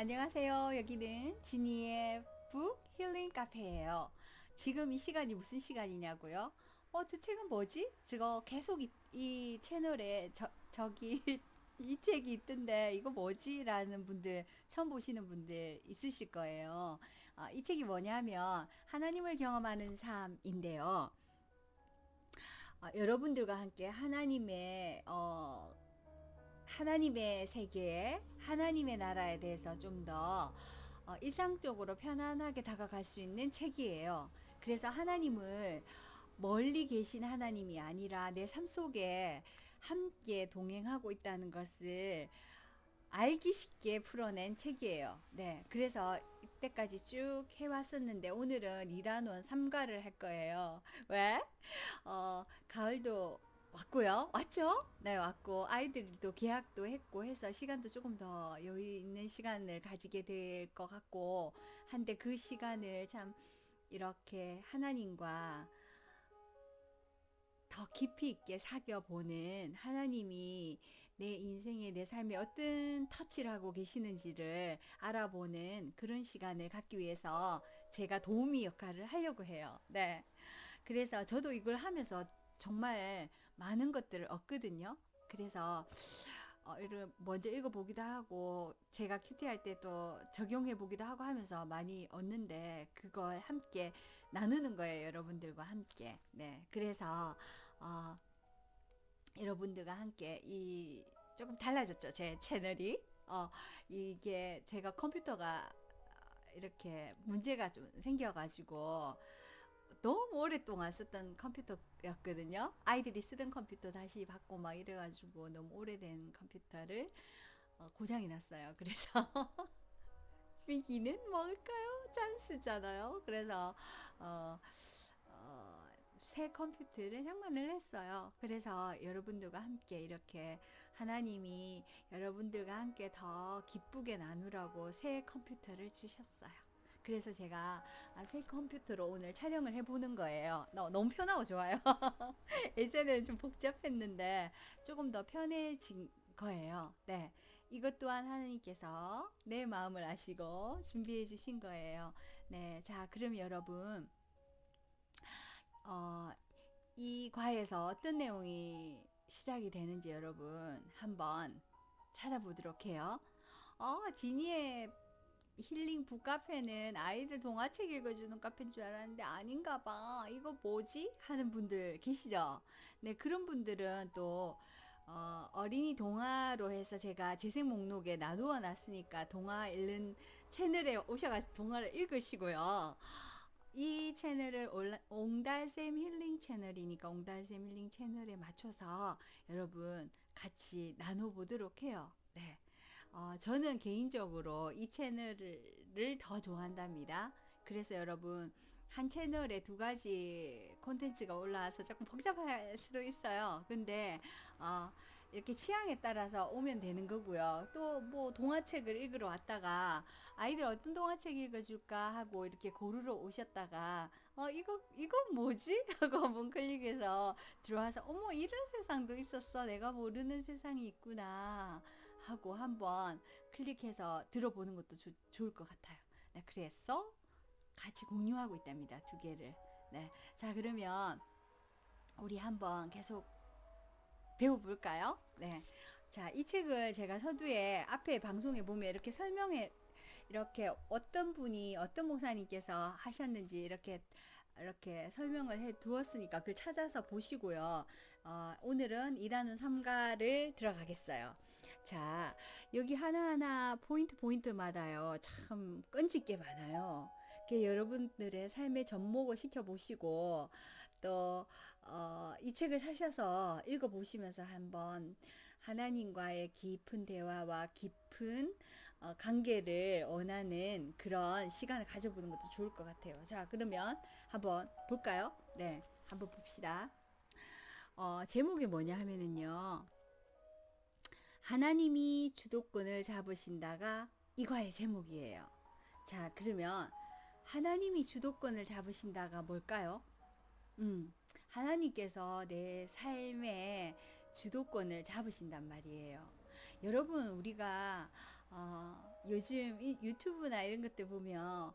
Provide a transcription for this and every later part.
안녕하세요. 여기는 지니의 북 힐링 카페예요. 지금 이 시간이 무슨 시간이냐고요? 저 책은 뭐지? 저거 계속 이 채널에 저기 이 책이 있던데 이거 뭐지? 라는 분들 처음 보시는 분들 있으실 거예요. 이 책이 뭐냐면 하나님을 경험하는 삶인데요. 여러분들과 함께 하나님의 세계에, 하나님의 나라에 대해서 좀 더 일상적으로 편안하게 다가갈 수 있는 책이에요. 그래서 하나님을 멀리 계신 하나님이 아니라 내 삶 속에 함께 동행하고 있다는 것을 알기 쉽게 풀어낸 책이에요. 네. 그래서 이때까지 쭉 해왔었는데 오늘은 이단원 3가를 할 거예요. 왜? 가을도 왔고요. 왔죠? 네, 왔고 아이들도 계약도 했고 해서 시간도 조금 더 여유 있는 시간을 가지게 될 것 같고 한데 그 시간을 참 이렇게 하나님과 더 깊이 있게 사귀어보는 하나님이 내 인생에 내 삶에 어떤 터치를 하고 계시는지를 알아보는 그런 시간을 갖기 위해서 제가 도우미 역할을 하려고 해요. 네. 그래서 저도 이걸 하면서 정말 많은 것들을 얻거든요. 그래서 이를 먼저 읽어보기도 하고 제가 큐티할 때 또 적용해보기도 하고 하면서 많이 얻는데 그걸 함께 나누는 거예요. 여러분들과 함께. 네. 그래서 어, 여러분들과 함께 이 조금 달라졌죠. 제 채널이. 이게 제가 컴퓨터가 이렇게 문제가 좀 생겨가지고 너무 오랫동안 썼던 컴퓨터였거든요. 아이들이 쓰던 컴퓨터 다시 받고 막 이래가지고 너무 오래된 컴퓨터를 고장이 났어요. 그래서 위기는 뭘까요? 찬스잖아요. 그래서 어, 어, 새 컴퓨터를 장만을 했어요. 그래서 여러분들과 함께 이렇게 하나님이 여러분들과 함께 더 기쁘게 나누라고 새 컴퓨터를 주셨어요. 그래서 제가 새 컴퓨터로 오늘 촬영을 해보는 거예요. 너무 편하고 좋아요. 예전에는 좀 복잡했는데 조금 더 편해진 거예요. 네. 이것 또한 하나님께서 내 마음을 아시고 준비해 주신 거예요. 네. 자, 그럼 여러분, 어, 이 과에서 어떤 내용이 시작이 되는지 여러분 한번 찾아보도록 해요. 지니의 힐링 북카페는 아이들 동화책 읽어주는 카페인 줄 알았는데 아닌가 봐. 이거 뭐지? 하는 분들 계시죠? 네, 그런 분들은 또 어린이 동화로 해서 제가 재생 목록에 나누어 놨으니까 동화 읽는 채널에 오셔가지고 동화를 읽으시고요. 이 채널을 옹달샘 힐링 채널이니까 옹달샘 힐링 채널에 맞춰서 여러분 같이 나눠보도록 해요. 네. 저는 개인적으로 이 채널을 더 좋아한답니다. 그래서 여러분, 한 채널에 두 가지 콘텐츠가 올라와서 조금 복잡할 수도 있어요. 근데, 어, 이렇게 취향에 따라서 오면 되는 거고요. 또 뭐 동화책을 읽으러 왔다가 아이들 어떤 동화책 읽어줄까 하고 이렇게 고르러 오셨다가 이거 뭐지? 하고 한번 클릭해서 들어와서 어머 이런 세상도 있었어. 내가 모르는 세상이 있구나 하고 한번 클릭해서 들어보는 것도 좋을 것 같아요. 네, 그래서 같이 공유하고 있답니다. 두 개를. 네. 자, 그러면 우리 한번 계속 배워볼까요? 네. 자, 이 책을 제가 서두에 앞에 방송에 보면 이렇게 어떤 분이, 어떤 목사님께서 하셨는지 이렇게 설명을 해 두었으니까 그걸 찾아서 보시고요. 오늘은 일하는 삼가를 들어가겠어요. 자, 여기 하나하나 포인트마다요. 참 끈질게 많아요. 여러분들의 삶의 접목을 시켜보시고, 또, 이 책을 사셔서 읽어보시면서 한번 하나님과의 깊은 대화와 깊은 관계를 원하는 그런 시간을 가져보는 것도 좋을 것 같아요. 자, 그러면 한번 볼까요? 네, 한번 봅시다. 제목이 뭐냐 하면은요. 하나님이 주도권을 잡으신다가 이과의 제목이에요. 자, 그러면 하나님이 주도권을 잡으신다가 뭘까요? 하나님께서 내 삶의 주도권을 잡으신단 말이에요. 여러분, 우리가 요즘 유튜브나 이런 것들 보면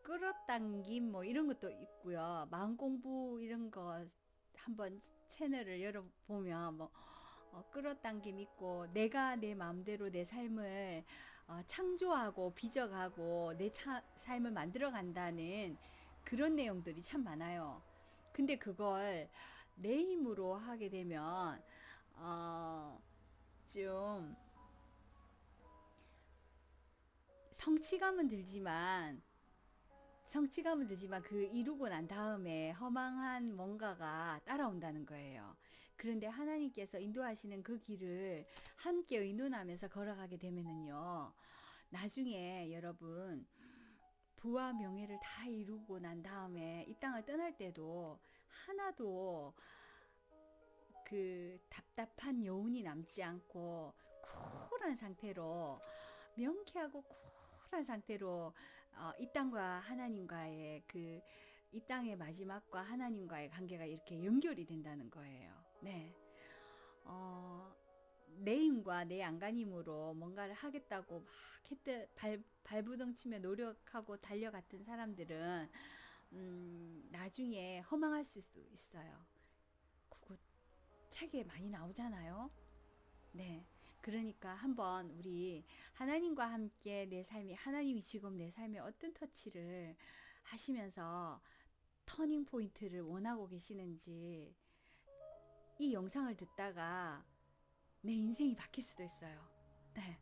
끌어당김 뭐 이런 것도 있고요. 마음 공부 이런 거 한번 채널을 열어보면 뭐 끌어당김 있고 내가 내 마음대로 내 삶을 창조하고 비적하고 내 삶을 만들어 간다는 그런 내용들이 참 많아요. 근데 그걸 내 힘으로 하게 되면 어, 좀 성취감은 들지만 그 이루고 난 다음에 허망한 뭔가가 따라온다는 거예요. 그런데 하나님께서 인도하시는 그 길을 함께 의논하면서 걸어가게 되면은요. 나중에 여러분 부와 명예를 다 이루고 난 다음에 이 땅을 떠날 때도 하나도 그 답답한 여운이 남지 않고 쿨한 상태로 명쾌하고 쿨한 상태로 이 땅과 하나님과의 이 땅의 마지막과 하나님과의 관계가 이렇게 연결이 된다는 거예요. 네. 어, 내 힘과 내 안간힘으로 뭔가를 하겠다고 막 발부둥치며 노력하고 달려갔던 사람들은 나중에 허망할 수도 있어요. 그거 책에 많이 나오잖아요. 네. 그러니까 한번 우리 하나님과 함께 내 삶이 하나님이 지금 내 삶에 어떤 터치를 하시면서 터닝 포인트를 원하고 계시는지 이 영상을 듣다가 내 인생이 바뀔 수도 있어요. 네.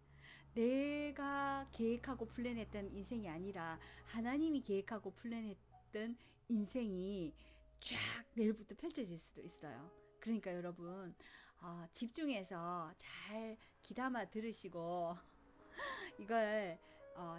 내가 계획하고 플랜했던 인생이 아니라 하나님이 계획하고 플랜했던 인생이 쫙 내일부터 펼쳐질 수도 있어요. 그러니까 여러분 집중해서 잘 귀담아 들으시고 이걸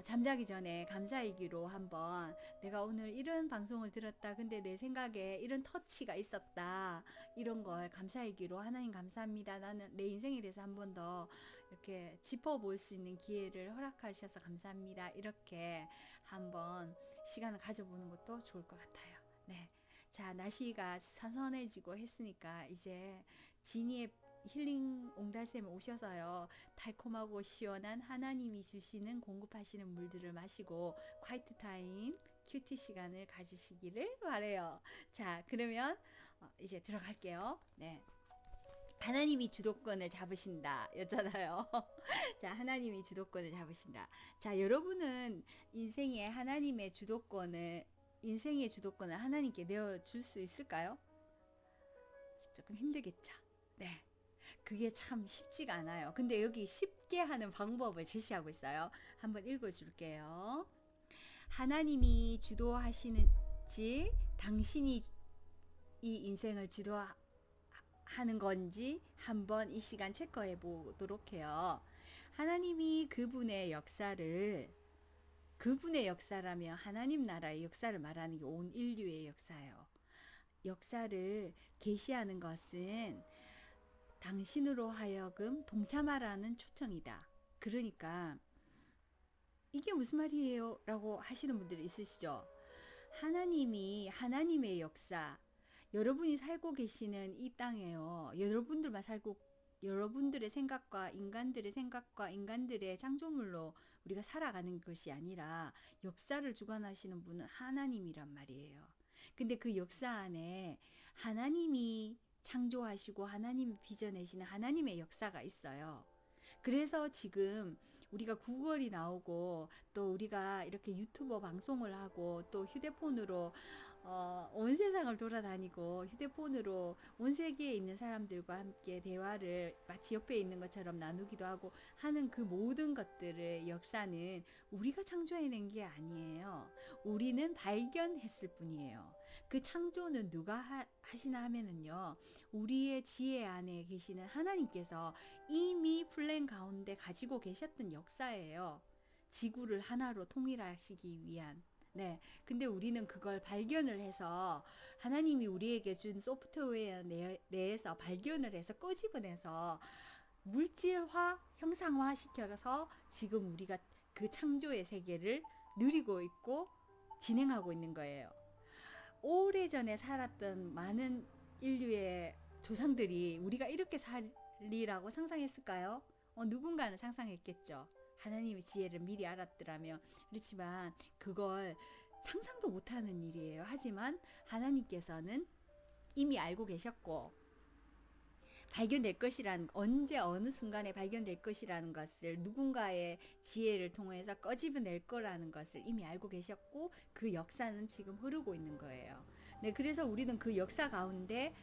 잠자기 전에 감사일기로 한번 내가 오늘 이런 방송을 들었다. 근데 내 생각에 이런 터치가 있었다. 이런 걸 감사일기로 하나님 감사합니다. 나는 내 인생에 대해서 한 번 더 이렇게 짚어볼 수 있는 기회를 허락하셔서 감사합니다. 이렇게 한번 시간을 가져보는 것도 좋을 것 같아요. 네. 자, 날씨가 선선해지고 했으니까 이제 지니의 힐링 옹달샘에 오셔서요. 달콤하고 시원한 하나님이 주시는 공급하시는 물들을 마시고 콰이트 타임 큐티 시간을 가지시기를 바래요. 자, 그러면 이제 들어갈게요. 네. 하나님이 주도권을 잡으신다 였잖아요. 자, 하나님이 주도권을 잡으신다. 자, 여러분은 인생의 주도권을 하나님께 내어줄 수 있을까요? 조금 힘들겠죠. 네. 그게 참 쉽지가 않아요. 근데 여기 쉽게 하는 방법을 제시하고 있어요. 한번 읽어줄게요. 하나님이 주도하시는지 당신이 이 인생을 주도하는 건지 한번 이 시간 체크해 보도록 해요. 하나님이 그분의 역사라면 하나님 나라의 역사를 말하는 게 온 인류의 역사예요. 역사를 계시하는 것은 당신으로 하여금 동참하라는 초청이다. 그러니까 이게 무슨 말이에요? 라고 하시는 분들이 있으시죠? 하나님이 하나님의 역사, 여러분이 살고 계시는 이 땅에요. 여러분들의 생각과 인간들의 창조물로 우리가 살아가는 것이 아니라 역사를 주관하시는 분은 하나님이란 말이에요. 근데 그 역사 안에 하나님이 창조하시고 하나님이 빚어내시는 하나님의 역사가 있어요. 그래서 지금 우리가 구글이 나오고 또 우리가 이렇게 유튜버 방송을 하고 또 휴대폰으로 온 세상을 돌아다니고 휴대폰으로 온 세계에 있는 사람들과 함께 대화를 마치 옆에 있는 것처럼 나누기도 하고 하는 그 모든 것들의 역사는 우리가 창조해낸 게 아니에요. 우리는 발견했을 뿐이에요. 그 창조는 누가 하시나 하면은요. 우리의 지혜 안에 계시는 하나님께서 이미 플랜 가운데 가지고 계셨던 역사예요. 지구를 하나로 통일하시기 위한. 네. 근데 우리는 그걸 발견을 해서 하나님이 우리에게 준 소프트웨어 내에서 발견을 해서 끄집어내서 물질화, 형상화 시켜서 지금 우리가 그 창조의 세계를 누리고 있고 진행하고 있는 거예요. 오래전에 살았던 많은 인류의 조상들이 우리가 이렇게 살리라고 상상했을까요? 누군가는 상상했겠죠. 하나님의 지혜를 미리 알았더라면. 그렇지만 그걸 상상도 못하는 일이에요. 하지만 하나님께서는 이미 알고 계셨고, 발견될 것이란, 언제 어느 순간에 발견될 것이라는 것을, 누군가의 지혜를 통해서 꺼집어낼 거라는 것을 이미 알고 계셨고, 그 역사는 지금 흐르고 있는 거예요. 네, 그래서 우리는 그 역사 가운데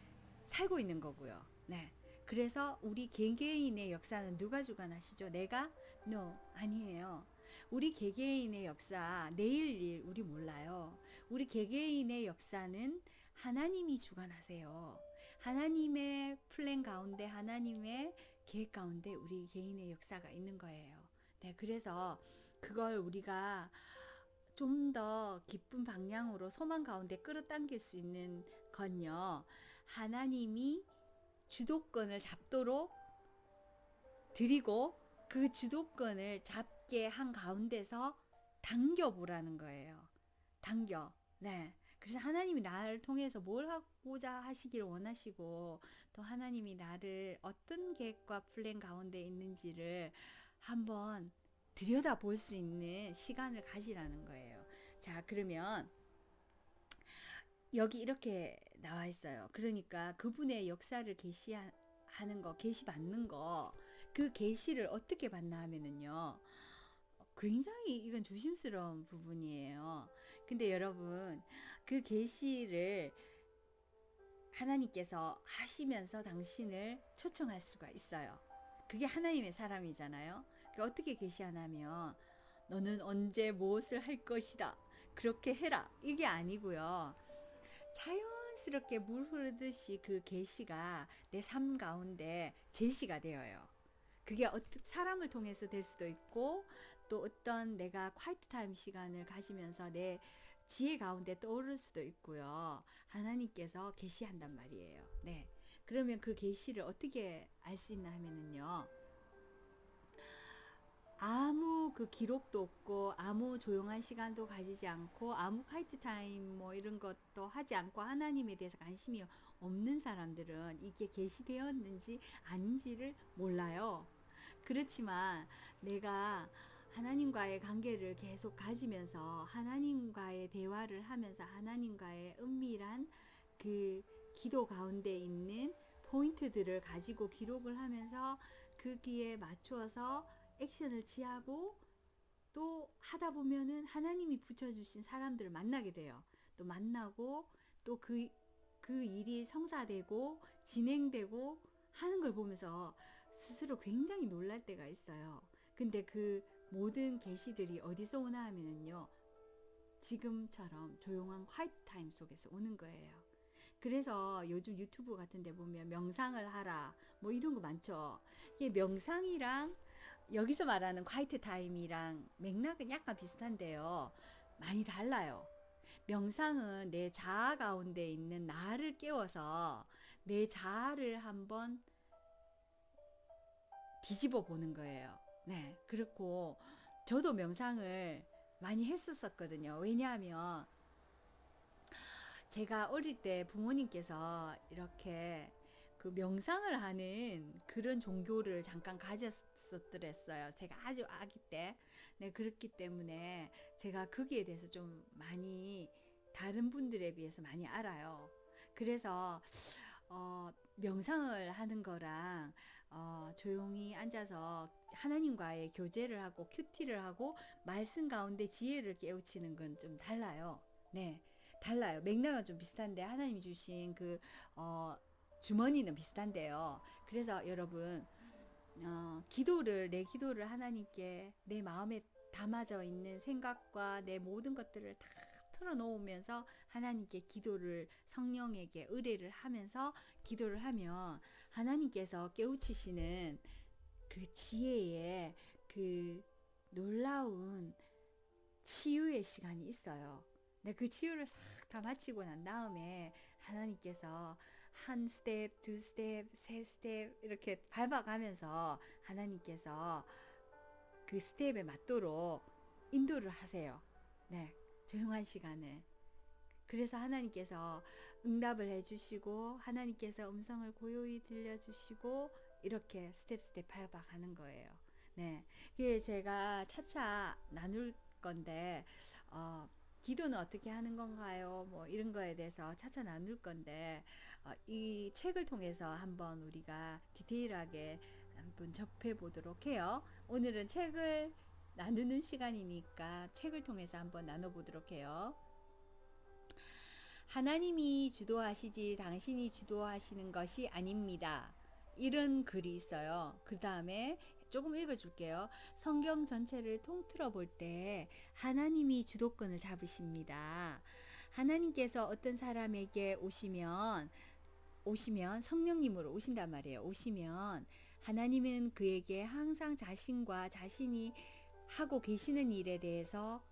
살고 있는 거고요. 네. 그래서 우리 개개인의 역사는 누가 주관하시죠? 내가? No, 아니에요. 우리 개개인의 역사, 내일 일 우리 몰라요. 우리 개개인의 역사는 하나님이 주관하세요. 하나님의 플랜 가운데, 하나님의 계획 가운데 우리 개인의 역사가 있는 거예요. 네, 그래서 그걸 우리가 좀 더 기쁜 방향으로 소망 가운데 끌어당길 수 있는 건요, 하나님이 주도권을 잡도록 드리고, 그 주도권을 잡게 한 가운데서 당겨보라는 거예요. 당겨. 네. 그래서 하나님이 나를 통해서 뭘 하고자 하시기를 원하시고, 또 하나님이 나를 어떤 계획과 플랜 가운데 있는지를 한번 들여다볼 수 있는 시간을 가지라는 거예요. 자, 그러면 여기 이렇게 나와 있어요. 그러니까 그분의 역사를 계시하는 거, 계시받는 거, 그 계시를 어떻게 받나 하면은요, 굉장히 이건 조심스러운 부분이에요. 근데 여러분, 그 계시를 하나님께서 하시면서 당신을 초청할 수가 있어요. 그게 하나님의 사람이잖아요. 어떻게 계시하냐면, 너는 언제 무엇을 할 것이다, 그렇게 해라, 이게 아니고요. 자연스럽게 물 흐르듯이 그 계시가 내 삶 가운데 제시가 되어요. 그게 사람을 통해서 될 수도 있고, 또 어떤 내가 콰이트 타임 시간을 가지면서 내 지혜 가운데 떠오를 수도 있고요. 하나님께서 계시한단 말이에요. 네. 그러면 그 계시를 어떻게 알 수 있나 하면은요, 아무 그 기록도 없고, 아무 조용한 시간도 가지지 않고, 아무 콰이트 타임 뭐 이런 것도 하지 않고, 하나님에 대해서 관심이 없는 사람들은 이게 계시되었는지 아닌지를 몰라요. 그렇지만 내가 하나님과의 관계를 계속 가지면서, 하나님과의 대화를 하면서, 하나님과의 은밀한 그 기도 가운데 있는 포인트들을 가지고 기록을 하면서 거기에 맞추어서 액션을 취하고, 또 하다 보면은 하나님이 붙여주신 사람들을 만나게 돼요. 또 만나고, 또 그 일이 성사되고 진행되고 하는 걸 보면서 스스로 굉장히 놀랄 때가 있어요. 근데 그 모든 계시들이 어디서 오나 하면은요, 지금처럼 조용한 화이트 타임 속에서 오는 거예요. 그래서 요즘 유튜브 같은 데 보면 명상을 하라 뭐 이런 거 많죠. 이게 명상이랑 여기서 말하는 화이트 타임이랑 맥락은 약간 비슷한데요, 많이 달라요. 명상은 내 자아 가운데 있는 나를 깨워서 내 자아를 한번 뒤집어 보는 거예요. 네, 그렇고 저도 명상을 많이 했었거든요. 왜냐하면 제가 어릴 때 부모님께서 이렇게 그 명상을 하는 그런 종교를 잠깐 가졌었더랬어요. 제가 아주 아기 때. 네, 그렇기 때문에 제가 거기에 대해서 좀 많이 다른 분들에 비해서 많이 알아요. 그래서 명상을 하는 거랑 조용히 앉아서 하나님과의 교제를 하고 큐티를 하고 말씀 가운데 지혜를 깨우치는 건 좀 달라요. 네, 달라요. 맥락은 좀 비슷한데 하나님이 주신 그 주머니는 비슷한데요. 그래서 여러분, 내 기도를 하나님께 내 마음에 담아져 있는 생각과 내 모든 것들을 다 털어놓으면서 하나님께 기도를, 성령에게 의뢰를 하면서 기도를 하면 하나님께서 깨우치시는 그 지혜의 그 놀라운 치유의 시간이 있어요. 네, 그 치유를 싹 다 마치고 난 다음에 하나님께서 한 스텝, 두 스텝, 세 스텝 이렇게 밟아가면서 하나님께서 그 스텝에 맞도록 인도를 하세요. 네, 조용한 시간을. 그래서 하나님께서 응답을 해주시고, 하나님께서 음성을 고요히 들려주시고, 이렇게 스텝 밟아가는 거예요. 네. 그 제가 차차 나눌 건데, 어, 기도는 어떻게 하는 건가요? 뭐 이런 거에 대해서 차차 나눌 건데, 이 책을 통해서 한번 우리가 디테일하게 한번 접해 보도록 해요. 오늘은 책을 나누는 시간이니까 책을 통해서 한번 나눠보도록 해요. 하나님이 주도하시지 당신이 주도하시는 것이 아닙니다. 이런 글이 있어요. 그 다음에 조금 읽어줄게요. 성경 전체를 통틀어 볼 때 하나님이 주도권을 잡으십니다. 하나님께서 어떤 사람에게 오시면 성령님으로 오신단 말이에요. 오시면 하나님은 그에게 항상 자신과 자신이 하고 계시는 일에 대해서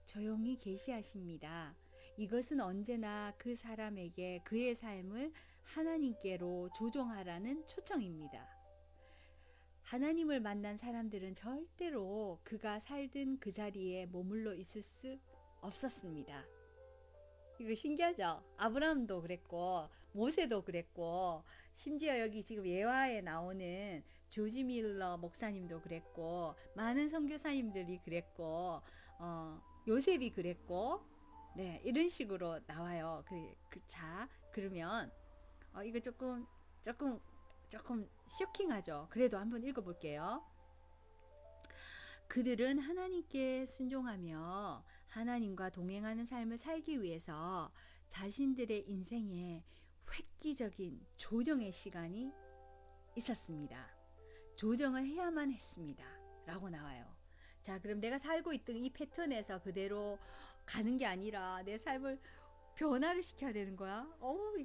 조용히 계시하십니다. 이것은 언제나 그 사람에게 그의 삶을 하나님께로 조종하라는 초청입니다. 하나님을 만난 사람들은 절대로 그가 살던 그 자리에 머물러 있을 수 없었습니다. 이거 신기하죠? 아브라함도 그랬고 모세도 그랬고 심지어 여기 지금 예화에 나오는 조지 밀러 목사님도 그랬고 많은 선교사님들이 그랬고 요셉이 그랬고 네 이런 식으로 나와요. 자 그러면 이거 조금 쇼킹하죠. 그래도 한번 읽어볼게요. 그들은 하나님께 순종하며 하나님과 동행하는 삶을 살기 위해서 자신들의 인생에 획기적인 조정의 시간이 있었습니다. 조정을 해야만 했습니다. 라고 나와요. 자, 그럼 내가 살고 있던 이 패턴에서 그대로 가는 게 아니라 내 삶을 변화를 시켜야 되는 거야?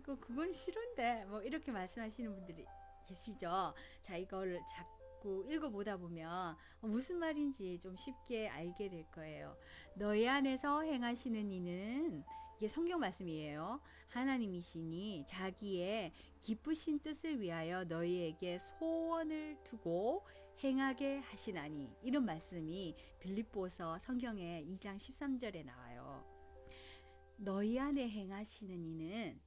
그건 싫은데. 뭐, 이렇게 말씀하시는 분들이 계시죠? 자, 이걸 자꾸 읽어보다 보면 무슨 말인지 좀 쉽게 알게 될 거예요. 너희 안에서 행하시는 이는 이게 성경 말씀이에요. 하나님이시니 자기의 기쁘신 뜻을 위하여 너희에게 소원을 두고 행하게 하시나니 이런 말씀이 빌립보서 성경의 2장 13절에 나와요. 너희 안에 행하시는 이는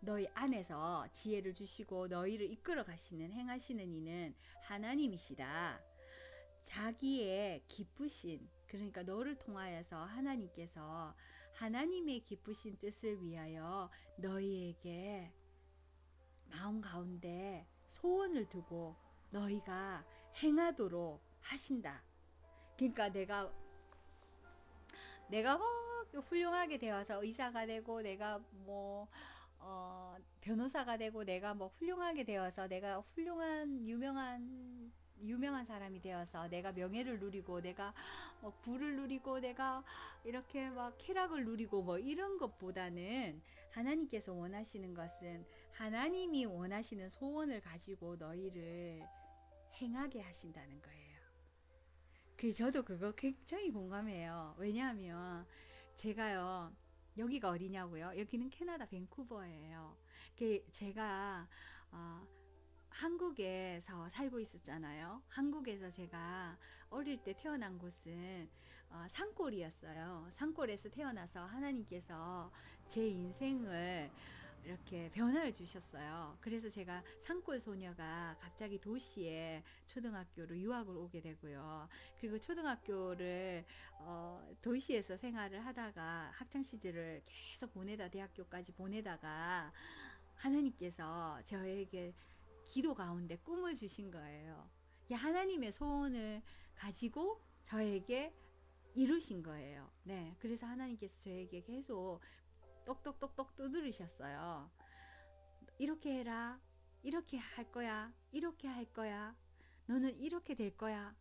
너희 안에서 지혜를 주시고 너희를 이끌어 가시는 행하시는 이는 하나님이시다. 자기의 기쁘신 그러니까 너를 통하여서 하나님께서 하나님의 기쁘신 뜻을 위하여 너희에게 마음 가운데 소원을 두고 너희가 행하도록 하신다. 그러니까 내가 훌륭하게 되어서 의사가 되고 내가 뭐 변호사가 되고 내가 뭐 훌륭하게 되어서 내가 훌륭한 유명한 사람이 되어서 내가 명예를 누리고 내가 부를 누리고 내가 이렇게 막 쾌락을 누리고 뭐 이런 것보다는 하나님께서 원하시는 것은 하나님이 원하시는 소원을 가지고 너희를 행하게 하신다는 거예요. 저도 그거 굉장히 공감해요. 왜냐하면 제가요, 여기가 어디냐고요? 여기는 캐나다 밴쿠버예요. 제가 한국에서 살고 있었잖아요. 한국에서 제가 어릴 때 태어난 곳은 산골이었어요. 산골에서 태어나서 하나님께서 제 인생을 이렇게 변화를 주셨어요. 그래서 제가 산골 소녀가 갑자기 도시에 초등학교로 유학을 오게 되고요. 그리고 초등학교를 도시에서 생활을 하다가 학창 시절을 계속 보내다 대학교까지 보내다가 하나님께서 저에게 기도 가운데 꿈을 주신 거예요. 하나님의 소원을 가지고 저에게 이루신 거예요. 네, 그래서 하나님께서 저에게 계속 똑똑똑똑 두드리셨어요. 이렇게 해라. 이렇게 할 거야. 이렇게 할 거야. 너는 이렇게 될 거야.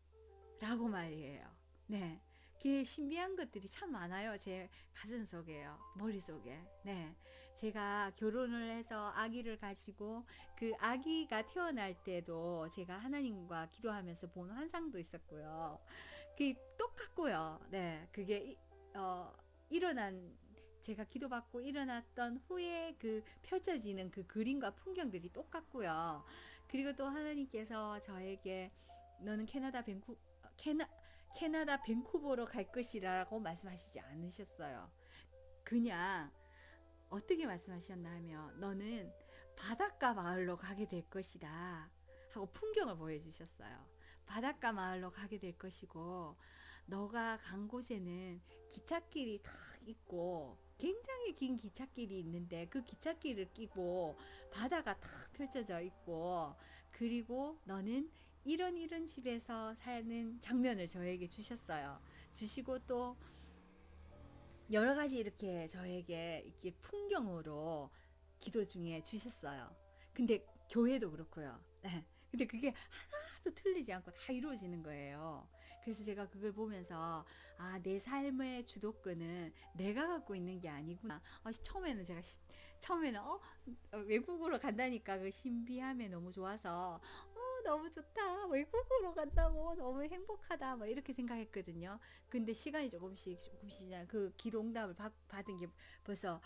라고 말이에요. 네. 그 신비한 것들이 참 많아요. 제 가슴 속에요. 머릿속에. 네. 제가 결혼을 해서 아기를 가지고 그 아기가 태어날 때도 제가 하나님과 기도하면서 본 환상도 있었고요. 그게 똑같고요. 네. 그게 일어난 제가 기도받고 일어났던 후에 그 펼쳐지는 그 그림과 풍경들이 똑같고요. 그리고 또 하나님께서 저에게 너는 캐나다 밴쿠버로 갈 것이라고 말씀하시지 않으셨어요. 그냥 어떻게 말씀하셨나 하면 너는 바닷가 마을로 가게 될 것이다 하고 풍경을 보여주셨어요. 바닷가 마을로 가게 될 것이고, 너가 간 곳에는 기찻길이 탁 있고 굉장히 긴 기찻길이 있는데 그 기찻길을 끼고 바다가 탁 펼쳐져 있고, 그리고 너는 이런 집에서 사는 장면을 저에게 주셨어요. 주시고 또 여러 가지 이렇게 저에게 이렇게 풍경으로 기도 중에 주셨어요. 근데 교회도 그렇고요. 네. 근데 그게 하나도 틀리지 않고 다 이루어지는 거예요. 그래서 제가 그걸 보면서 아, 내 삶의 주도권은 내가 갖고 있는 게 아니구나. 처음에는 처음에는 외국으로 간다니까 그 신비함에 너무 좋아서 너무 좋다. 외국으로 간다고 너무 행복하다. 뭐 이렇게 생각했거든요. 근데 시간이 조금씩 지나 그 기도 응답을 받은 게 벌써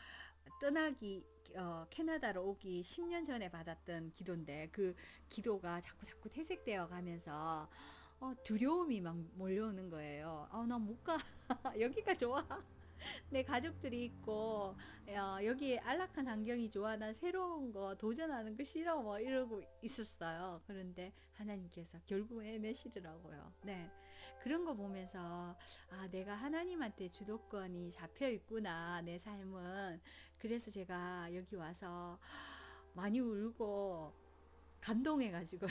떠나기 캐나다로 오기 10년 전에 받았던 기도인데 그 기도가 자꾸 퇴색되어 가면서 두려움이 막 몰려오는 거예요. 나 못 가. 여기가 좋아. 내 가족들이 있고 여기 안락한 환경이 좋아. 난 새로운 거 도전하는 거 싫어. 뭐 이러고 있었어요. 그런데 하나님께서 결국 해내시더라고요. 네. 그런 거 보면서 아, 내가 하나님한테 주도권이 잡혀 있구나. 내 삶은. 그래서 제가 여기 와서 많이 울고 감동해가지고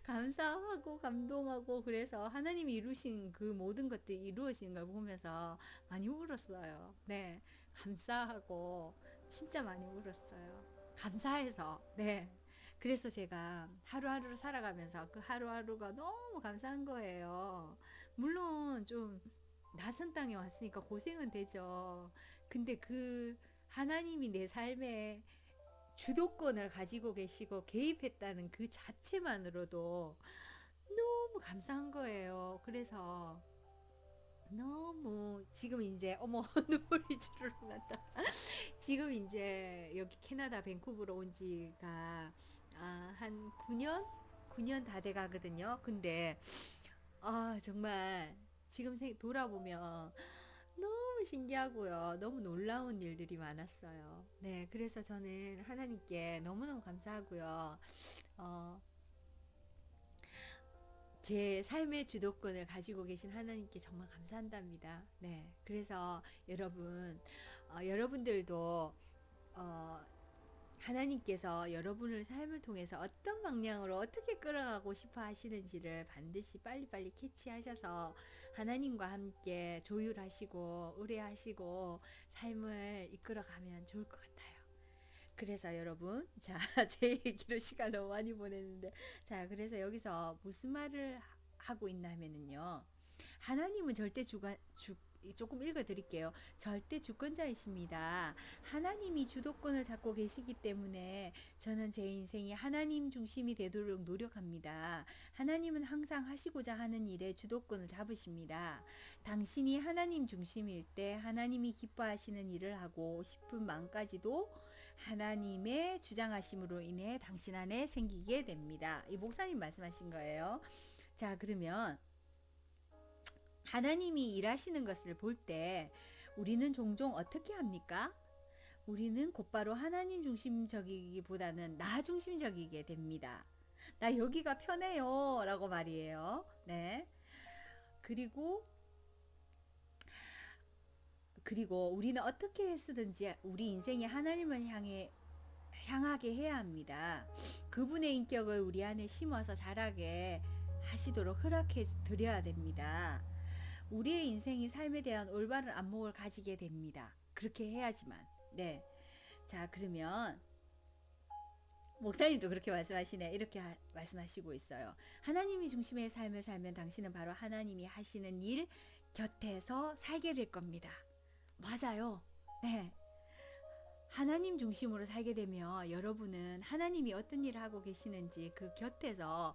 감사하고 감동하고, 그래서 하나님이 이루신 그 모든 것들이 이루어진 걸 보면서 많이 울었어요. 네. 감사하고 진짜 많이 울었어요. 감사해서. 네. 그래서 제가 하루하루를 살아가면서 그 하루하루가 너무 감사한 거예요. 물론 좀 낯선 땅에 왔으니까 고생은 되죠. 근데 그 하나님이 내 삶에 주도권을 가지고 계시고 개입했다는 그 자체만으로도 너무 감사한 거예요. 그래서 너무 지금 이제 어머 눈물이 주르륵 난다. 지금 이제 여기 캐나다 밴쿠버로 온 지가 한 9년 다 돼 가거든요. 근데 정말 지금 돌아보면 너무 신기하고요. 너무 놀라운 일들이 많았어요. 네, 그래서 저는 하나님께 너무너무 감사하고요. 어, 제 삶의 주도권을 가지고 계신 하나님께 정말 감사한답니다. 네, 그래서 여러분들도 어, 하나님께서 여러분을 삶을 통해서 어떤 방향으로 어떻게 끌어가고 싶어 하시는지를 반드시 빨리빨리 캐치하셔서 하나님과 함께 조율하시고 의뢰하시고 삶을 이끌어가면 좋을 것 같아요. 그래서 여러분, 자, 제 얘기로 시간 너무 많이 보냈는데, 자, 그래서 여기서 무슨 말을 하고 있나 하면은요. 하나님은 조금 읽어드릴게요. 절대 주권자이십니다. 하나님이 주도권을 잡고 계시기 때문에 저는 제 인생이 하나님 중심이 되도록 노력합니다. 하나님은 항상 하시고자 하는 일에 주도권을 잡으십니다. 당신이 하나님 중심일 때 하나님이 기뻐하시는 일을 하고 싶은 마음까지도 하나님의 주장하심으로 인해 당신 안에 생기게 됩니다. 이 목사님 말씀하신 거예요. 자, 그러면 하나님이 일하시는 것을 볼 때 우리는 종종 어떻게 합니까? 우리는 곧바로 하나님 중심적이기보다는 나 중심적이게 됩니다. 나 여기가 편해요. 라고 말이에요. 네. 그리고 우리는 어떻게 쓰든지 우리 인생이 하나님을 향하게 해야 합니다. 그분의 인격을 우리 안에 심어서 자라게 하시도록 허락해 드려야 됩니다. 우리의 인생이 삶에 대한 올바른 안목을 가지게 됩니다. 그렇게 해야지만. 네. 자, 그러면 목사님도 그렇게 말씀하시네. 이렇게 말씀하시고 있어요. 하나님이 중심의 삶을 살면 당신은 바로 하나님이 하시는 일 곁에서 살게 될 겁니다. 맞아요. 네. 하나님 중심으로 살게 되면 여러분은 하나님이 어떤 일을 하고 계시는지 그 곁에서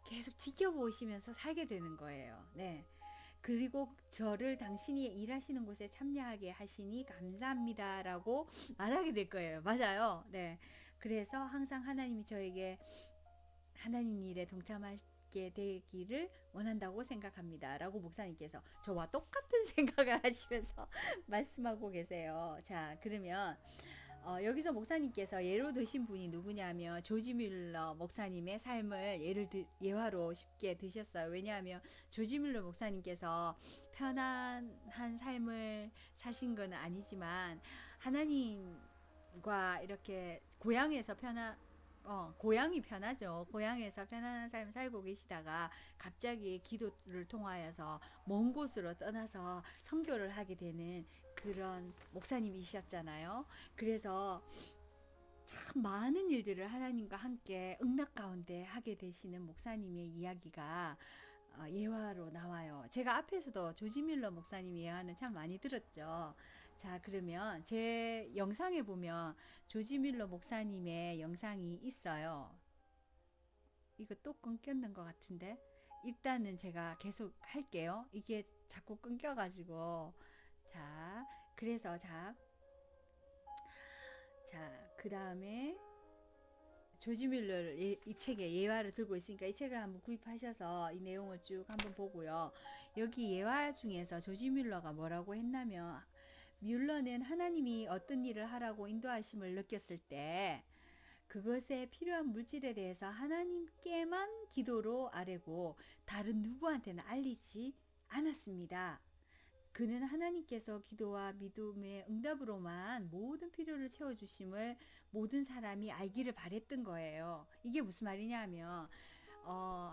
계속 지켜보시면서 살게 되는 거예요. 네. 그리고 저를 당신이 일하시는 곳에 참여하게 하시니 감사합니다라고 말하게 될 거예요. 맞아요. 네. 그래서 항상 하나님이 저에게 하나님 일에 동참하게 되기를 원한다고 생각합니다. 라고 목사님께서 저와 똑같은 생각을 하시면서 말씀하고 계세요. 자, 그러면 여기서 목사님께서 예로 드신 분이 누구냐면 조지 뮬러 목사님의 삶을 예화로 쉽게 드셨어요. 왜냐하면 조지 뮬러 목사님께서 편안한 삶을 사신 건 아니지만 하나님과 이렇게 고향이 편하죠. 고향에서 편안한 삶을 살고 계시다가 갑자기 기도를 통하여서 먼 곳으로 떠나서 선교를 하게 되는 그런 목사님이셨잖아요. 그래서 참 많은 일들을 하나님과 함께 응답 가운데 하게 되시는 목사님의 이야기가 예화로 나와요. 제가 앞에서도 조지 밀러 목사님 예화는 참 많이 들었죠. 자, 그러면 제 영상에 보면 조지 밀러 목사님의 영상이 있어요. 이거 또 끊겼는 것 같은데 일단은 제가 계속 할게요. 이게 자꾸 끊겨가지고 자, 그래서 그 다음에 조지 뮬러를 이 책에 예화를 들고 있으니까 이 책을 한번 구입하셔서 이 내용을 쭉 한번 보고요. 여기 예화 중에서 조지 뮬러가 뭐라고 했냐면 뮬러는 하나님이 어떤 일을 하라고 인도하심을 느꼈을 때 그것에 필요한 물질에 대해서 하나님께만 기도로 아뢰고 다른 누구한테는 알리지 않았습니다. 그는 하나님께서 기도와 믿음의 응답으로만 모든 필요를 채워주심을 모든 사람이 알기를 바랬던 거예요. 이게 무슨 말이냐 하면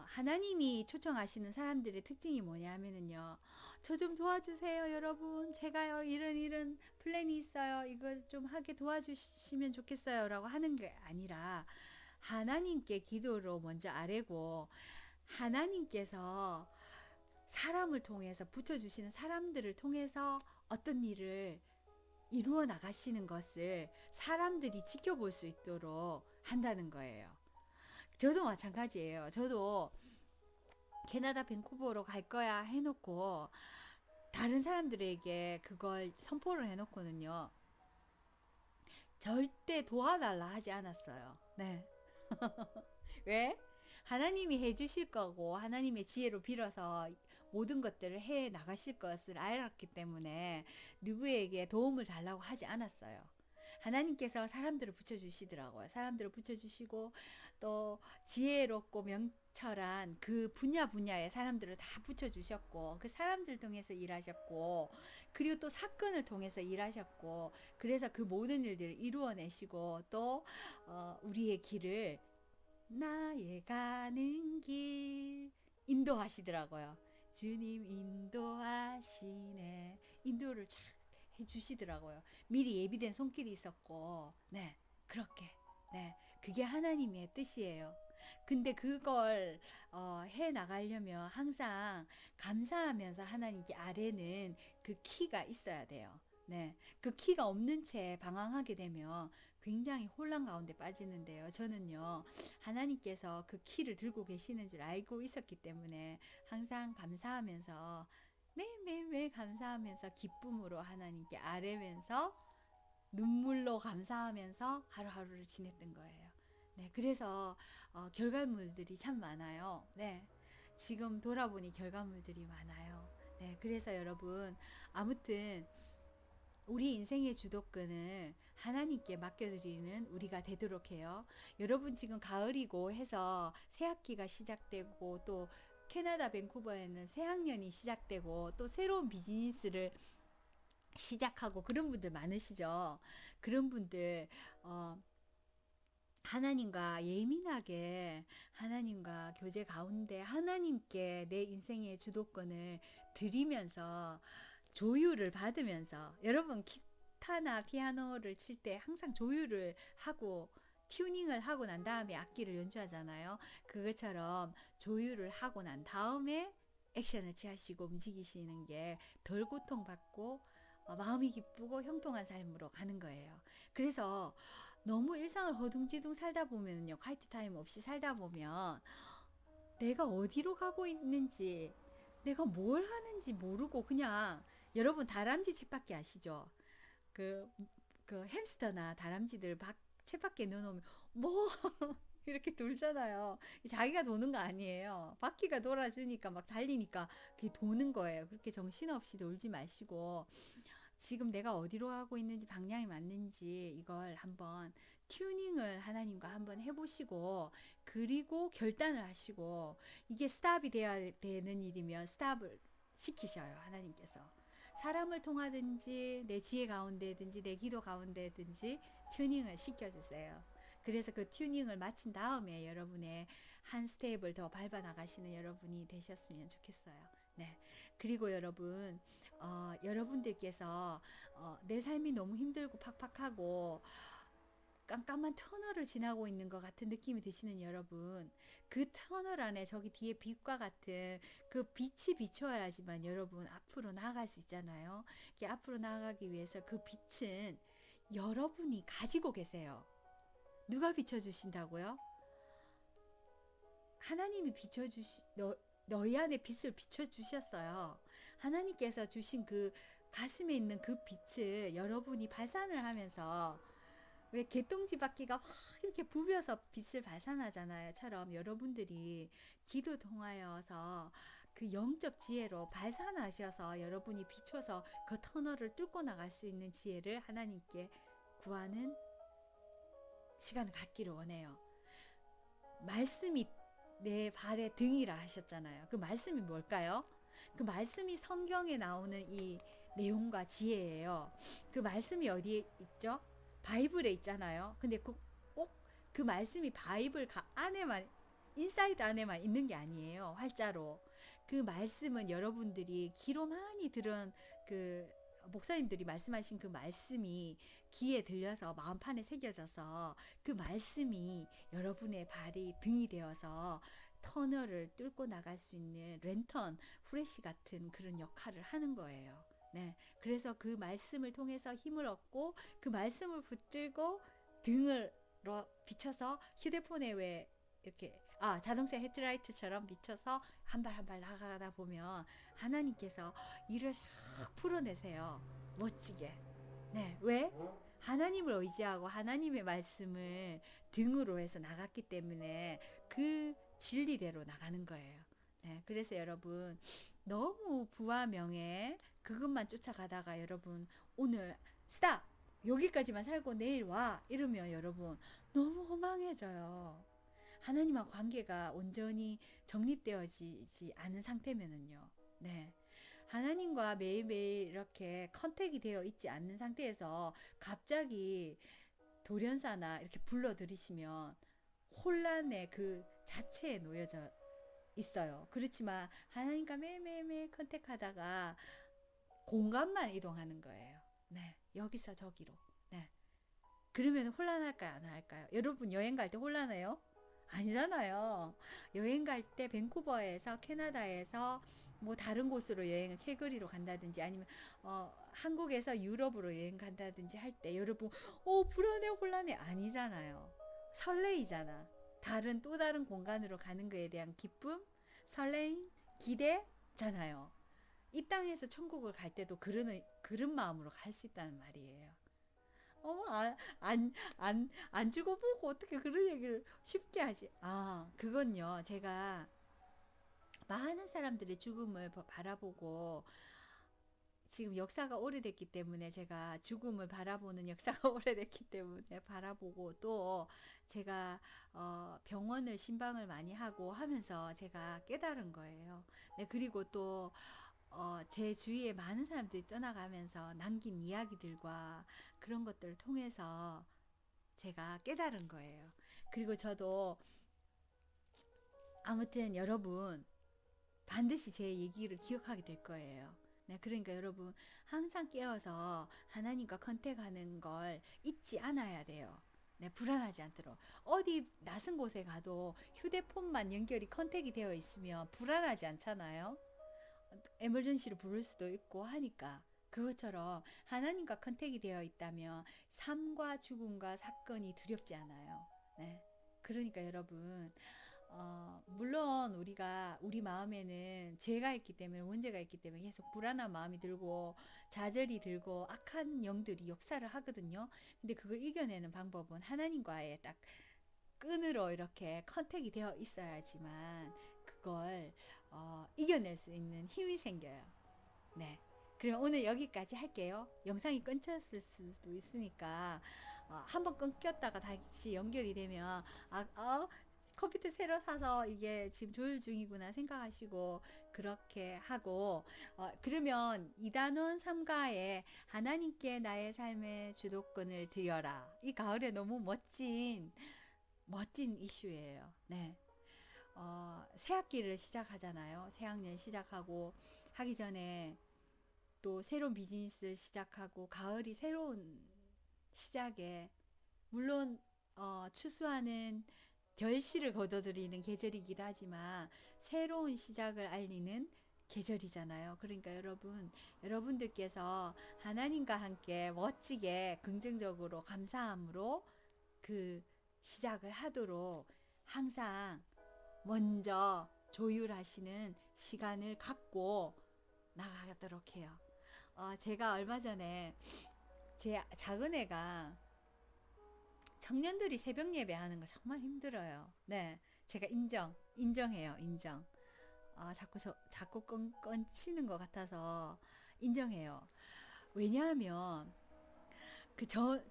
하나님이 초청하시는 사람들의 특징이 뭐냐 하면은요. 저 좀 도와주세요 여러분. 제가요 이런 플랜이 있어요. 이걸 좀 하게 도와주시면 좋겠어요 라고 하는 게 아니라 하나님께 기도로 먼저 아뢰고 하나님께서 사람을 통해서 붙여주시는 사람들을 통해서 어떤 일을 이루어 나가시는 것을 사람들이 지켜볼 수 있도록 한다는 거예요. 저도 마찬가지예요. 저도 캐나다 밴쿠버로 갈 거야 해놓고 다른 사람들에게 그걸 선포를 해놓고는요. 절대 도와달라 하지 않았어요. 네. 왜? 하나님이 해주실 거고 하나님의 지혜로 빌어서 모든 것들을 해 나가실 것을 알았기 때문에 누구에게 도움을 달라고 하지 않았어요. 하나님께서 사람들을 붙여주시더라고요. 사람들을 붙여주시고 또 지혜롭고 명철한 그 분야의 사람들을 다 붙여주셨고 그 사람들 통해서 일하셨고 그리고 또 사건을 통해서 일하셨고 그래서 그 모든 일들을 이루어내시고 또 우리의 길을 나의 가는 길 인도하시더라고요. 주님 인도하시네. 인도를 쫙 해주시더라고요. 미리 예비된 손길이 있었고, 네, 그렇게, 네, 그게 하나님의 뜻이에요. 근데 그걸 해 나가려면 항상 감사하면서 하나님께 아뢰는 그 키가 있어야 돼요. 네, 그 키가 없는 채 방황하게 되면 굉장히 혼란 가운데 빠지는데요. 저는요, 하나님께서 그 키를 들고 계시는 줄 알고 있었기 때문에 항상 감사하면서 매일매일 감사하면서 기쁨으로 하나님께 아뢰면서 눈물로 감사하면서 하루하루를 지냈던 거예요. 네, 그래서 결과물들이 참 많아요. 네, 지금 돌아보니 결과물들이 많아요. 네, 그래서 여러분 아무튼 우리 인생의 주도권을 하나님께 맡겨드리는 우리가 되도록 해요. 여러분 지금 가을이고 해서 새학기가 시작되고 또 캐나다 밴쿠버에는 새학년이 시작되고 또 새로운 비즈니스를 시작하고 그런 분들 많으시죠. 그런 분들 하나님과 예민하게 하나님과 교제 가운데 하나님께 내 인생의 주도권을 드리면서 조율을 받으면서 여러분 기타나 피아노를 칠 때 항상 조율을 하고 튜닝을 하고 난 다음에 악기를 연주하잖아요. 그것처럼 조율을 하고 난 다음에 액션을 취하시고 움직이시는 게 덜 고통받고 마음이 기쁘고 형통한 삶으로 가는 거예요. 그래서 너무 일상을 허둥지둥 살다 보면요. 콰이트 타임 없이 살다 보면 내가 어디로 가고 있는지 내가 뭘 하는지 모르고 그냥 여러분 다람쥐 쳇바퀴 아시죠? 그, 그 햄스터나 다람쥐들 쳇바퀴에 넣어놓으면 뭐 이렇게 돌잖아요. 자기가 도는 거 아니에요. 바퀴가 돌아주니까 막 달리니까 그게 도는 거예요. 그렇게 정신없이 놀지 마시고 지금 내가 어디로 가고 있는지 방향이 맞는지 이걸 한번 튜닝을 하나님과 한번 해보시고 그리고 결단을 하시고 이게 스탑이 돼야 되는 일이면 스탑을 시키셔요. 하나님께서. 사람을 통하든지 내 지혜 가운데든지 내 기도 가운데든지 튜닝을 시켜주세요. 그래서 그 튜닝을 마친 다음에 여러분의 한 스텝을 더 밟아 나가시는 여러분이 되셨으면 좋겠어요. 네. 그리고 여러분, 여러분들께서 내 삶이 너무 힘들고 팍팍하고 깜깜한 터널을 지나고 있는 것 같은 느낌이 드시는 여러분, 그 터널 안에 저기 뒤에 빛과 같은 그 빛이 비춰야지만 여러분 앞으로 나아갈 수 있잖아요. 이렇게 앞으로 나아가기 위해서 그 빛은 여러분이 가지고 계세요. 누가 비춰주신다고요? 하나님이 너희 안에 빛을 비춰주셨어요. 하나님께서 주신 그 가슴에 있는 그 빛을 여러분이 발산을 하면서 왜 개똥지 바퀴가 확 이렇게 부벼서 빛을 발산하잖아요.처럼 여러분들이 기도 통하여서 그 영적 지혜로 발산하셔서 여러분이 비춰서 그 터널을 뚫고 나갈 수 있는 지혜를 하나님께 구하는 시간을 갖기를 원해요. 말씀이 내 발의 등이라 하셨잖아요. 그 말씀이 뭘까요? 그 말씀이 성경에 나오는 이 내용과 지혜예요. 그 말씀이 어디에 있죠? 바이블에 있잖아요. 근데 꼭 그 말씀이 바이블 안에만 인사이드 안에만 있는 게 아니에요. 활자로. 그 말씀은 여러분들이 귀로 많이 들은 그 목사님들이 말씀하신 그 말씀이 귀에 들려서 마음판에 새겨져서 그 말씀이 여러분의 발이 등이 되어서 터널을 뚫고 나갈 수 있는 랜턴, 후레쉬 같은 그런 역할을 하는 거예요. 네. 그래서 그 말씀을 통해서 힘을 얻고 그 말씀을 붙들고 등을 비춰서 휴대폰에 왜 이렇게 자동차 헤드라이트처럼 비춰서 한 발 한 발 나가다 보면 하나님께서 일을 싹 풀어내세요. 멋지게. 네. 왜? 하나님을 의지하고 하나님의 말씀을 등으로 해서 나갔기 때문에 그 진리대로 나가는 거예요. 네. 그래서 여러분 너무 부와 명예 그것만 쫓아가다가 여러분 오늘 스탑! 여기까지만 살고 내일 와! 이러면 여러분 너무 허망해져요. 하나님과 관계가 온전히 정립되어지지 않은 상태면은요. 네. 하나님과 매일매일 이렇게 컨택이 되어 있지 않는 상태에서 갑자기 돌연사나 이렇게 불러들이시면 혼란의 그 자체에 놓여져 있어요. 그렇지만 하나님과 매일매일 컨택하다가 공간만 이동하는 거예요. 네. 여기서 저기로. 네. 그러면 혼란할까요? 안 할까요? 여러분 여행 갈 때 혼란해요? 아니잖아요. 여행 갈 때 밴쿠버에서 캐나다에서 뭐 다른 곳으로 여행을 calgary로 간다든지 아니면 한국에서 유럽으로 여행 간다든지 할 때 여러분 불안해 혼란해 아니잖아요. 설레이잖아. 또 다른 공간으로 가는 거에 대한 기쁨, 설레임, 기대잖아요. 이 땅에서 천국을 갈 때도 그런 마음으로 갈 수 있다는 말이에요. 안 죽어보고 어떻게 그런 얘기를 쉽게 하지? 그건요. 제가 많은 사람들의 죽음을 바라보고 지금 역사가 오래됐기 때문에 제가 죽음을 바라보는 역사가 오래됐기 때문에 바라보고 또 제가 병원을 신방을 많이 하고 하면서 제가 깨달은 거예요. 네, 그리고 또 제 주위에 많은 사람들이 떠나가면서 남긴 이야기들과 그런 것들을 통해서 제가 깨달은 거예요. 그리고 저도 아무튼 여러분 반드시 제 얘기를 기억하게 될 거예요. 네, 그러니까 여러분 항상 깨어서 하나님과 컨택하는 걸 잊지 않아야 돼요. 네, 불안하지 않도록. 어디 낯선 곳에 가도 휴대폰만 연결이 컨택이 되어 있으면 불안하지 않잖아요. 에머전시를 부를 수도 있고 하니까. 그것처럼 하나님과 컨택이 되어 있다면 삶과 죽음과 사건이 두렵지 않아요. 네. 그러니까 여러분 물론 우리 마음에는 죄가 있기 때문에 문제가 있기 때문에 계속 불안한 마음이 들고 좌절이 들고 악한 영들이 역사를 하거든요. 근데 그걸 이겨내는 방법은 하나님과의 딱 끈으로 이렇게 컨택이 되어 있어야지만 그걸 이겨낼 수 있는 힘이 생겨요. 네. 그럼 오늘 여기까지 할게요. 영상이 끊겼을 수도 있으니까 한번 끊겼다가 다시 연결이 되면 컴퓨터 새로 사서 이게 지금 조율 중이구나 생각하시고 그렇게 하고 그러면 이단원 3가에 하나님께 나의 삶의 주도권을 드려라. 이 가을에 너무 멋진 이슈예요. 네. 새 학기를 시작하잖아요. 새 학년 시작하고 하기 전에 또 새로운 비즈니스 시작하고 가을이 새로운 시작에 물론 추수하는 결실을 거둬들이는 계절이기도 하지만 새로운 시작을 알리는 계절이잖아요. 그러니까 여러분들께서 하나님과 함께 멋지게 긍정적으로 감사함으로 그 시작을 하도록 항상 먼저 조율하시는 시간을 갖고 나가도록 해요. 제가 얼마 전에 제 작은 애가 청년들이 새벽 예배하는 거 정말 힘들어요. 네, 제가 인정해요, 인정. 자꾸 끊치는 것 같아서 인정해요. 왜냐하면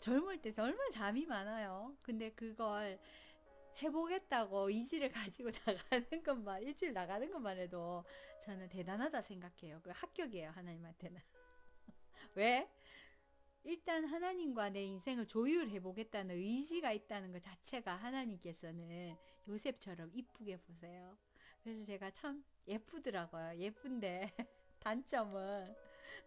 젊을 때 얼마나 잠이 많아요. 근데 그걸 해보겠다고 의지를 가지고 나가는 것만, 일주일 나가는 것만 해도 저는 대단하다 생각해요. 그 합격이에요, 하나님한테는. 왜? 일단 하나님과 내 인생을 조율해보겠다는 의지가 있다는 것 자체가 하나님께서는 요셉처럼 이쁘게 보세요. 그래서 제가 참 예쁘더라고요. 예쁜데 단점은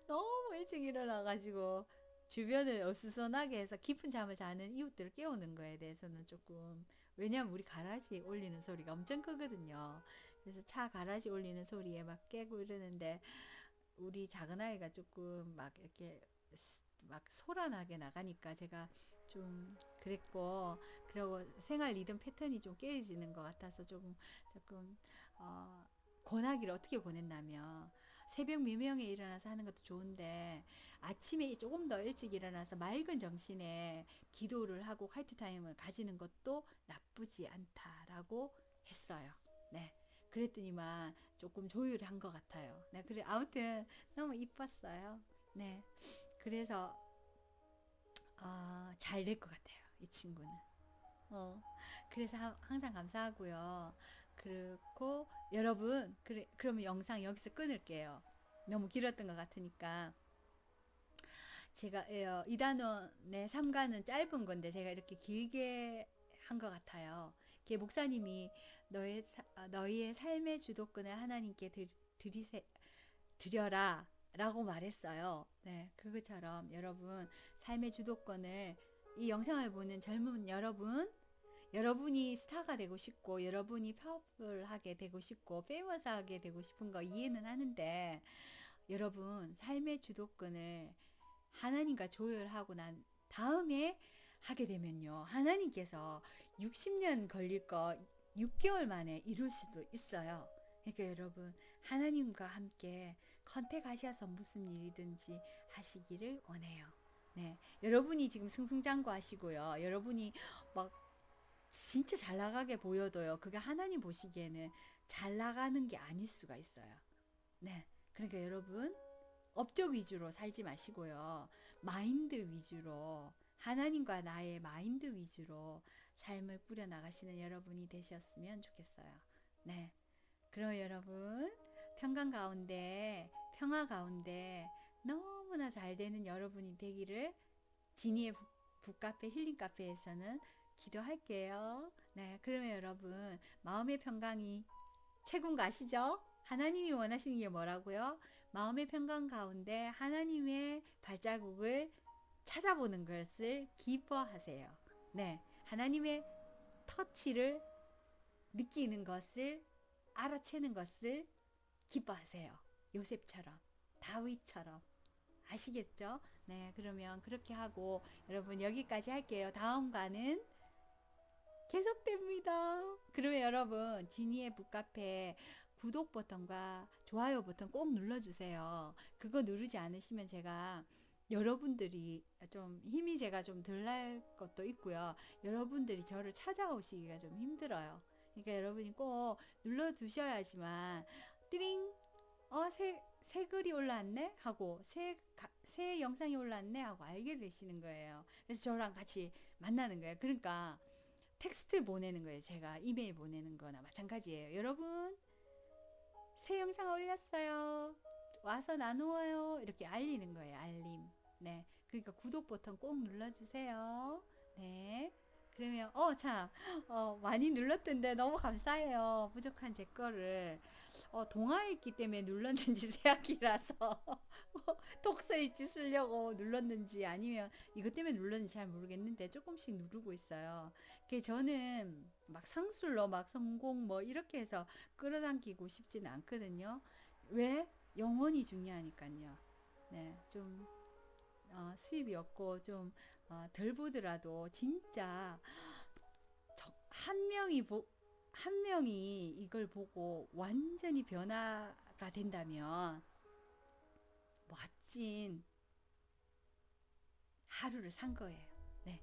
너무 일찍 일어나가지고 주변을 어수선하게 해서 깊은 잠을 자는 이웃들을 깨우는 거에 대해서는 조금, 왜냐면 우리 가라지 올리는 소리가 엄청 크거든요. 그래서 차 가라지 올리는 소리에 막 깨고 이러는데 우리 작은 아이가 조금 막 이렇게 막 소란하게 나가니까 제가 좀 그랬고, 그리고 생활 리듬 패턴이 좀 깨지는 것 같아서 조금 권하기를 어떻게 권했냐면, 새벽 미명에 일어나서 하는 것도 좋은데 아침에 조금 더 일찍 일어나서 맑은 정신에 기도를 하고 화이트 타임을 가지는 것도 나쁘지 않다라고 했어요. 네. 그랬더니만 조금 조율한 것 같아요. 네, 그래 아무튼 너무 이뻤어요. 네, 그래서 잘 될 것 같아요. 이 친구는. 그래서 항상 감사하고요. 그리고 여러분, 그러면 영상 여기서 끊을게요. 너무 길었던 것 같으니까. 제가 이단원의 3가는 짧은 건데 제가 이렇게 길게 한 것 같아요. 목사님이 너희의 삶의 주도권을 하나님께 드려라 라고 말했어요. 네, 그것처럼 여러분 삶의 주도권을, 이 영상을 보는 젊은 여러분이 스타가 되고 싶고 여러분이 파워풀하게 되고 싶고 페이머스하게 되고 싶은 거 이해는 하는데, 여러분 삶의 주도권을 하나님과 조율하고 난 다음에 하게 되면요, 하나님께서 60년 걸릴 거 6개월 만에 이룰 수도 있어요. 그러니까 여러분 하나님과 함께 컨택하셔서 무슨 일이든지 하시기를 원해요. 네, 여러분이 지금 승승장구하시고요, 여러분이 막 진짜 잘 나가게 보여도요, 그게 하나님 보시기에는 잘 나가는 게 아닐 수가 있어요. 네, 그러니까 여러분 업적 위주로 살지 마시고요, 마인드 위주로, 하나님과 나의 마인드 위주로 삶을 꾸려나가시는 여러분이 되셨으면 좋겠어요. 네, 그럼 여러분 평강 가운데, 평화 가운데 너무나 잘 되는 여러분이 되기를 지니의 북카페 힐링 카페에서는 기도할게요. 네, 그러면 여러분 마음의 평강이 최고인 거 아시죠? 하나님이 원하시는 게 뭐라고요? 마음의 평강 가운데 하나님의 발자국을 찾아보는 것을 기뻐하세요. 네, 하나님의 터치를 느끼는 것을, 알아채는 것을 기뻐하세요. 요셉처럼, 다윗처럼. 아시겠죠? 네, 그러면 그렇게 하고 여러분 여기까지 할게요. 다음과는 계속됩니다. 그러면 여러분 지니의 북카페 구독 버튼과 좋아요 버튼 꼭 눌러주세요. 그거 누르지 않으시면 제가, 여러분들이 좀 힘이 제가 좀 덜 날 것도 있고요, 여러분들이 저를 찾아오시기가 좀 힘들어요. 그러니까 여러분이 꼭 눌러두셔야지만 띠링 새 글이 올라왔네 하고 새 영상이 올라왔네 하고 알게 되시는 거예요. 그래서 저랑 같이 만나는 거예요. 그러니까 텍스트 보내는 거예요. 제가 이메일 보내는 거나 마찬가지예요. 여러분, 새 영상 올렸어요. 와서 나누어요. 이렇게 알리는 거예요. 알림. 네. 그러니까 구독 버튼 꼭 눌러주세요. 네. 그러면, 참, 많이 눌렀던데 너무 감사해요. 부족한 제 거를. 동화했기 때문에 눌렀는지 새학기라서 독서일지 쓰려고 눌렀는지 아니면 이것 때문에 눌렀는지 잘 모르겠는데 조금씩 누르고 있어요. 저는 막 상술로 막 성공 뭐 이렇게 해서 끌어당기고 싶지는 않거든요. 왜? 영혼이 중요하니까요. 네, 좀 수입이 없고 좀 덜 보더라도 진짜 한 명이 이걸 보고 완전히 변화가 된다면 멋진 하루를 산 거예요. 네.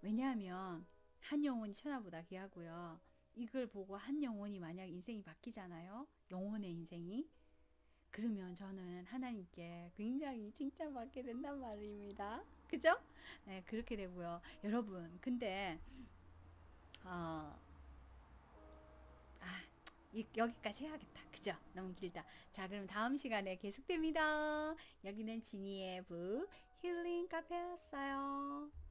왜냐하면 한 영혼이 천하보다 귀하고요. 이걸 보고 한 영혼이 만약 인생이 바뀌잖아요. 영혼의 인생이. 그러면 저는 하나님께 굉장히 칭찬받게 된단 말입니다. 그죠? 네, 그렇게 되고요. 여러분, 근데 어, 아, 여기까지 해야겠다. 그죠? 너무 길다. 자, 그럼 다음 시간에 계속됩니다. 여기는 지니의 부 힐링 카페였어요.